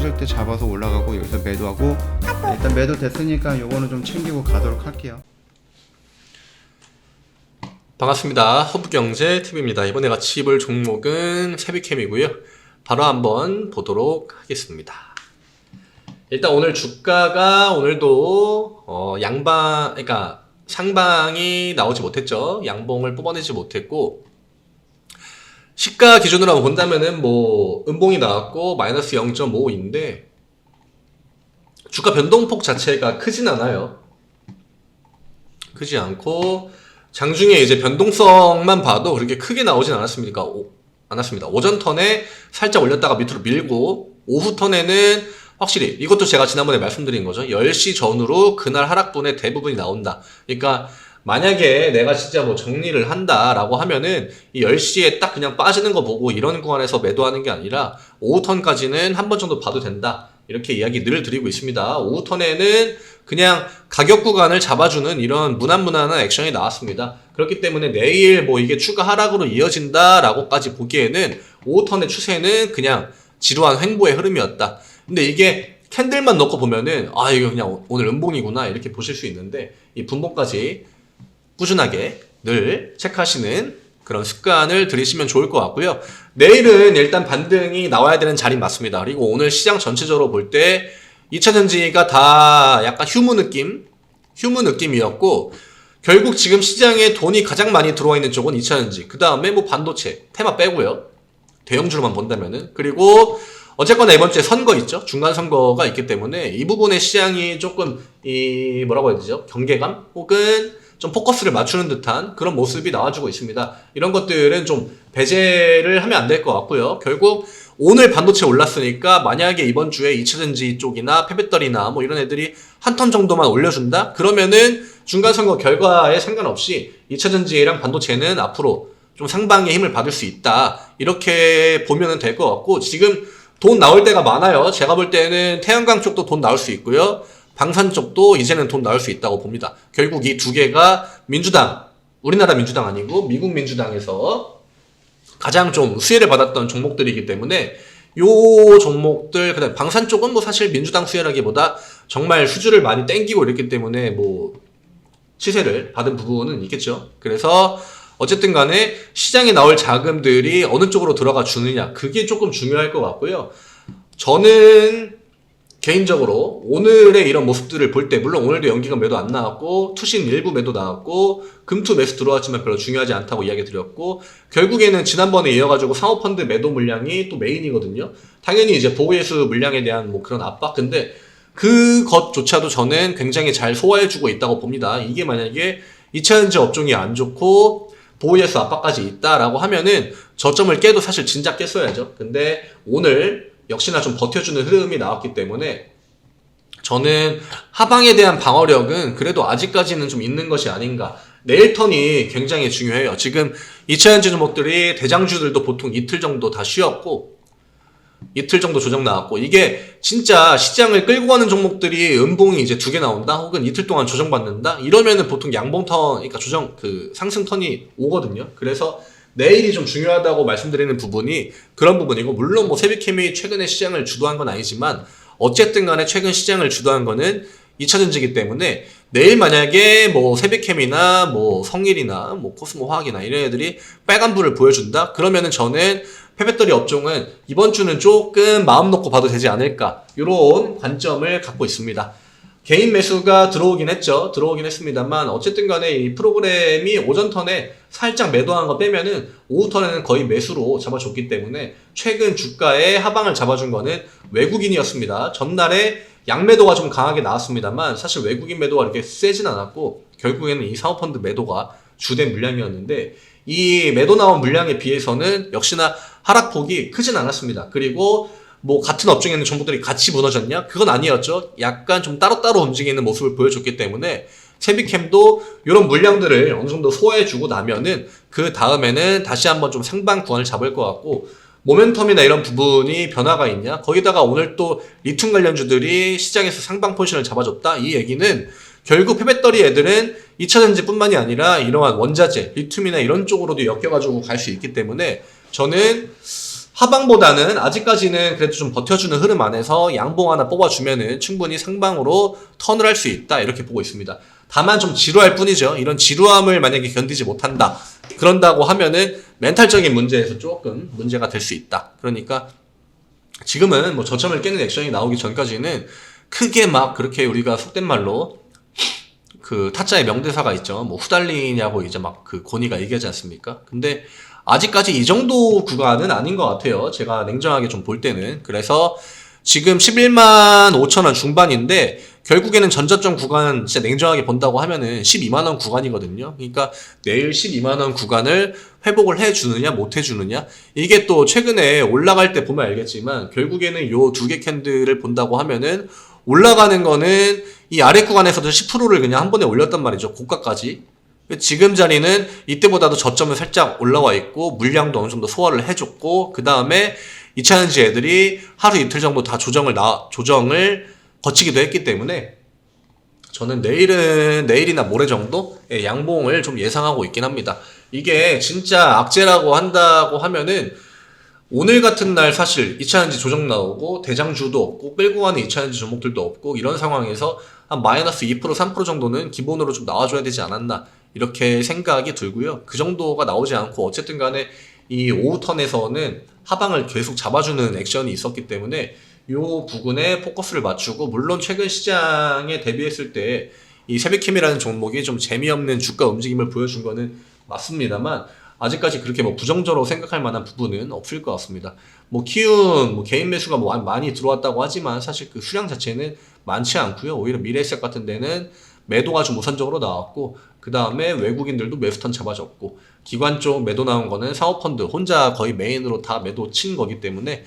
떨어질 때 잡아서 올라가고 여기서 매도하고, 일단 매도 됐으니까 요거는 좀 챙기고 가도록 할게요. 반갑습니다. 허브경제TV입니다. 이번에 같이 볼 종목은 세비캠이고요. 바로 한번 보도록 하겠습니다. 일단 오늘 주가가 오늘도 그러니까 상방이 나오지 못했죠. 양봉을 뽑아내지 못했고, 시가 기준으로 본다면은 뭐 음봉이 나왔고 마이너스 0.5인데 주가 변동폭 자체가 크진 않아요. 크지 않고 장중에 이제 변동성만 봐도 그렇게 크게 나오진 않았습니다. 오전 턴에 살짝 올렸다가 밑으로 밀고, 오후 턴에는 확실히 이것도 제가 지난번에 말씀드린 거죠. 10시 전후로 그날 하락분의 대부분이 나온다. 그러니까 만약에 내가 진짜 뭐 정리를 한다라고 하면은 이 10시에 딱 그냥 빠지는 거 보고 이런 구간에서 매도하는 게 아니라 오후 턴까지는 한 번 정도 봐도 된다. 이렇게 이야기 늘 드리고 있습니다. 오후 턴에는 그냥 가격 구간을 잡아주는 이런 무난무난한 액션이 나왔습니다. 그렇기 때문에 내일 뭐 이게 추가 하락으로 이어진다라고까지 보기에는 오후 턴의 추세는 그냥 지루한 횡보의 흐름이었다. 근데 이게 캔들만 넣고 보면은 이거 그냥 오늘 음봉이구나 이렇게 보실 수 있는데, 이 분봉까지 꾸준하게 늘 체크하시는 그런 습관을 들이시면 좋을 것 같고요. 내일은 일단 반등이 나와야 되는 자리 맞습니다. 그리고 오늘 시장 전체적으로 볼 때 2차전지가 다 약간 휴무 느낌이었고, 결국 지금 시장에 돈이 가장 많이 들어와 있는 쪽은 2차전지, 그 다음에 뭐 반도체, 테마 빼고요. 대형주로만 본다면은. 그리고 어쨌거나 이번 주에 선거 있죠. 중간 선거가 있기 때문에 이 부분의 시장이 조금 뭐라고 해야 되죠? 경계감 혹은 좀 포커스를 맞추는 듯한 그런 모습이 나와주고 있습니다. 이런 것들은 좀 배제를 하면 안 될 것 같고요. 결국 오늘 반도체 올랐으니까 만약에 이번 주에 2차전지 쪽이나 폐배터리나 뭐 이런 애들이 한 턴 정도만 올려준다? 그러면은 중간선거 결과에 상관없이 2차전지랑 반도체는 앞으로 좀 상방의 힘을 받을 수 있다. 이렇게 보면 될 것 같고, 지금 돈 나올 때가 많아요. 제가 볼 때는 태양광 쪽도 돈 나올 수 있고요. 방산 쪽도 이제는 돈 나올 수 있다고 봅니다. 결국 이 두 개가 민주당, 우리나라 민주당 아니고 미국 민주당에서 가장 좀 수혜를 받았던 종목들이기 때문에 요 종목들, 그다음 방산 쪽은 뭐 사실 민주당 수혜라기보다 정말 수주를 많이 땡기고 이랬기 때문에 뭐 시세를 받은 부분은 있겠죠. 그래서 어쨌든 간에 시장에 나올 자금들이 어느 쪽으로 들어가 주느냐, 그게 조금 중요할 것 같고요. 저는 개인적으로 오늘의 이런 모습들을 볼 때, 물론 오늘도 연기금 매도 안 나왔고 투신 일부 매도 나왔고 금투 매수 들어왔지만 별로 중요하지 않다고 이야기 드렸고, 결국에는 지난번에 이어가지고 상호펀드 매도 물량이 또 메인이거든요. 당연히 이제 보호예수 물량에 대한 뭐 그런 압박, 근데 그것조차도 저는 굉장히 잘 소화해주고 있다고 봅니다. 이게 만약에 2차전지 업종이 안 좋고 보호예수 압박까지 있다라고 하면은 저점을 깨도 사실 진작 깼어야죠. 근데 오늘 역시나 좀 버텨주는 흐름이 나왔기 때문에 저는 하방에 대한 방어력은 그래도 아직까지는 좀 있는 것이 아닌가. 내일 턴이 굉장히 중요해요. 지금 2차전지 종목들이 대장주들도 보통 이틀 정도 다 쉬었고, 이틀 정도 조정 나왔고, 이게 진짜 시장을 끌고 가는 종목들이 음봉이 이제 2개 나온다 혹은 이틀 동안 조정받는다 이러면은 보통 양봉 턴, 그러니까 상승 턴이 오거든요. 그래서 내일이 좀 중요하다고 말씀드리는 부분이 그런 부분이고, 물론 뭐 세비캠이 최근에 시장을 주도한 건 아니지만 어쨌든 간에 최근 시장을 주도한 거는 2차전지이기 때문에 내일 만약에 뭐 세비캠이나 뭐 성일이나 뭐 코스모화학이나 이런 애들이 빨간불을 보여준다? 그러면은 저는 폐배터리 업종은 이번 주는 조금 마음 놓고 봐도 되지 않을까, 이런 관점을 갖고 있습니다. 개인 매수가 들어오긴 했습니다만 어쨌든 간에 이 프로그램이 오전 턴에 살짝 매도한 거 빼면은 오후 턴에는 거의 매수로 잡아줬기 때문에 최근 주가의 하방을 잡아준 거는 외국인이었습니다. 전날에 양매도가 좀 강하게 나왔습니다만 사실 외국인 매도가 이렇게 세진 않았고, 결국에는 이 사모펀드 매도가 주된 물량이었는데 이 매도 나온 물량에 비해서는 역시나 하락폭이 크진 않았습니다. 그리고 뭐 같은 업종에 있는 종목들이 같이 무너졌냐? 그건 아니었죠. 약간 좀 따로따로 움직이는 모습을 보여줬기 때문에 세비캠도 이런 물량들을 어느 정도 소화해주고 나면은 그 다음에는 다시 한번 좀 상방 구간을 잡을 것 같고, 모멘텀이나 이런 부분이 변화가 있냐? 거기다가 오늘 또 리튬 관련주들이 시장에서 상방 포지션을 잡아줬다? 이 얘기는 결국 폐배터리 애들은 2차전지 뿐만이 아니라 이러한 원자재, 리튬이나 이런 쪽으로도 엮여가지고 갈 수 있기 때문에 저는 하방보다는 아직까지는 그래도 좀 버텨주는 흐름 안에서 양봉 하나 뽑아주면은 충분히 상방으로 턴을 할 수 있다 이렇게 보고 있습니다. 다만 좀 지루할 뿐이죠. 이런 지루함을 만약에 견디지 못한다 그런다고 하면은 멘탈적인 문제에서 조금 문제가 될 수 있다. 그러니까 지금은 뭐 저점을 깨는 액션이 나오기 전까지는 크게 막 그렇게 우리가 속된 말로 그 타짜의 명대사가 있죠. 뭐 후달리냐고 이제 막 그 고니가 얘기하지 않습니까? 근데 아직까지 이 정도 구간은 아닌 것 같아요. 제가 냉정하게 좀 볼 때는. 그래서 지금 11만 5천 원 중반인데 결국에는 전저점 구간 진짜 냉정하게 본다고 하면은 12만 원 구간이거든요. 그러니까 내일 12만 원 구간을 회복을 해주느냐 못 해주느냐 이게 또 최근에 올라갈 때 보면 알겠지만 결국에는 요 두 개 캔들을 본다고 하면은 올라가는 거는 이 아래 구간에서도 10%를 그냥 한 번에 올렸단 말이죠. 고가까지. 지금 자리는 이때보다도 저점은 살짝 올라와 있고 물량도 어느 정도 소화를 해줬고 그 다음에 이차전지 애들이 하루 이틀 정도 다 조정을 거치기도 했기 때문에 저는 내일이나 모레 정도의 양봉을 좀 예상하고 있긴 합니다. 이게 진짜 악재라고 한다고 하면은 오늘 같은 날 사실 2차전지 조정 나오고 대장주도 없고 끌고 가는 2차전지 종목들도 없고 이런 상황에서 한 마이너스 2% 3% 정도는 기본으로 좀 나와줘야 되지 않았나 이렇게 생각이 들고요. 그 정도가 나오지 않고 어쨌든 간에 이 오후 턴에서는 하방을 계속 잡아주는 액션이 있었기 때문에 이 부분에 포커스를 맞추고 물론 최근 시장에 대비했을 때 이 세비캠이라는 종목이 좀 재미없는 주가 움직임을 보여준 거는 맞습니다만 아직까지 그렇게 뭐 부정적으로 생각할 만한 부분은 없을 것 같습니다. 뭐 키움 뭐 개인 매수가 뭐 많이 들어왔다고 하지만 사실 그 수량 자체는 많지 않고요. 오히려 미래에셋 같은 데는 매도가 좀 우선적으로 나왔고 그 다음에 외국인들도 매수턴 잡아줬고 기관 쪽 매도 나온 거는 사모펀드 혼자 거의 메인으로 다 매도 친 거기 때문에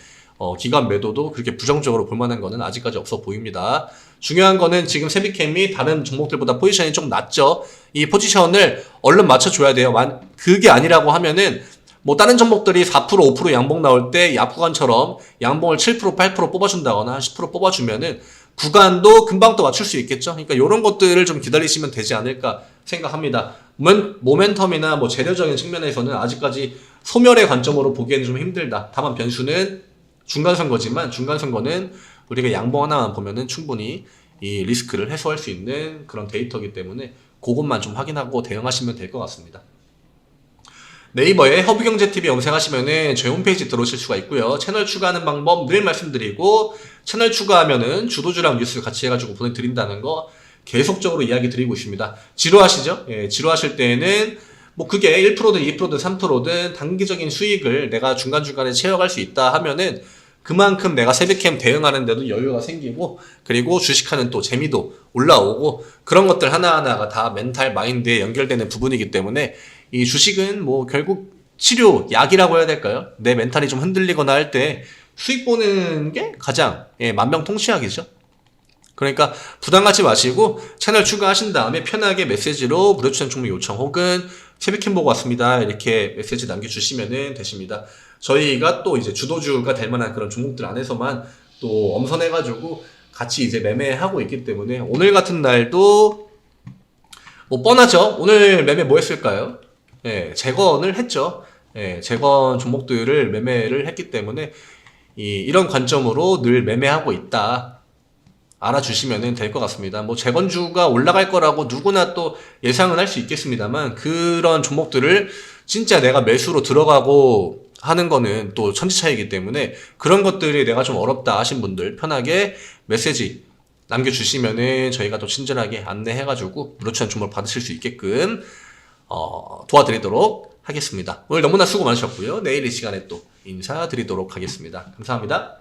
기관 매도도 그렇게 부정적으로 볼 만한 거는 아직까지 없어 보입니다. 중요한 거는 지금 세비캠이 다른 종목들보다 포지션이 좀 낮죠. 이 포지션을 얼른 맞춰줘야 돼요. 그게 아니라고 하면은 뭐 다른 종목들이 4% 5% 양봉 나올 때 야구관처럼 양봉을 7% 8% 뽑아준다거나 10% 뽑아주면은 구간도 금방 또 맞출 수 있겠죠. 그러니까 이런 것들을 좀 기다리시면 되지 않을까 생각합니다. 모멘텀이나 뭐 재료적인 측면에서는 아직까지 소멸의 관점으로 보기에는 좀 힘들다. 다만 변수는 중간선거지만 중간선거는 우리가 양봉 하나만 보면은 충분히 이 리스크를 해소할 수 있는 그런 데이터이기 때문에 그것만 좀 확인하고 대응하시면 될 것 같습니다. 네이버에 허브경제TV 검색하시면은 저희 홈페이지 들어오실 수가 있고요. 채널 추가하는 방법 늘 말씀드리고 채널 추가하면은 주도주랑 뉴스 같이 해가지고 보내드린다는 거 계속적으로 이야기 드리고 있습니다. 지루하시죠? 예, 지루하실 때에는 뭐 그게 1%든 2%든 3%든 단기적인 수익을 내가 중간중간에 채워갈 수 있다 하면은 그만큼 내가 세비캠 대응하는데도 여유가 생기고 그리고 주식하는 또 재미도 올라오고 그런 것들 하나하나가 다 멘탈 마인드에 연결되는 부분이기 때문에 이 주식은 뭐 결국 치료 약이라고 해야 될까요? 내 멘탈이 좀 흔들리거나 할 때 수익 보는 게 가장 만병통치약이죠. 그러니까 부담 갖지 마시고 채널 추가하신 다음에 편하게 메시지로 무료 추천 종목 요청 혹은 세비캠 보고 왔습니다 이렇게 메시지 남겨주시면 되십니다. 저희가 또 이제 주도주가 될 만한 그런 종목들 안에서만 또 엄선해가지고 같이 이제 매매하고 있기 때문에 오늘 같은 날도 뭐 뻔하죠. 오늘 매매 뭐 했을까요? 예, 재건을 했죠. 예, 재건 종목들을 매매를 했기 때문에 이런 관점으로 늘 매매하고 있다. 알아주시면 될 것 같습니다. 뭐 재건주가 올라갈 거라고 누구나 또 예상은 할 수 있겠습니다만 그런 종목들을 진짜 내가 매수로 들어가고 하는 거는 또 천지차이기 때문에 그런 것들이 내가 좀 어렵다 하신 분들 편하게 메시지 남겨주시면은 저희가 또 친절하게 안내해가지고 무료 추천 종목 받으실 수 있게끔 도와드리도록 하겠습니다. 오늘 너무나 수고 많으셨고요. 내일 이 시간에 또 인사드리도록 하겠습니다. 감사합니다.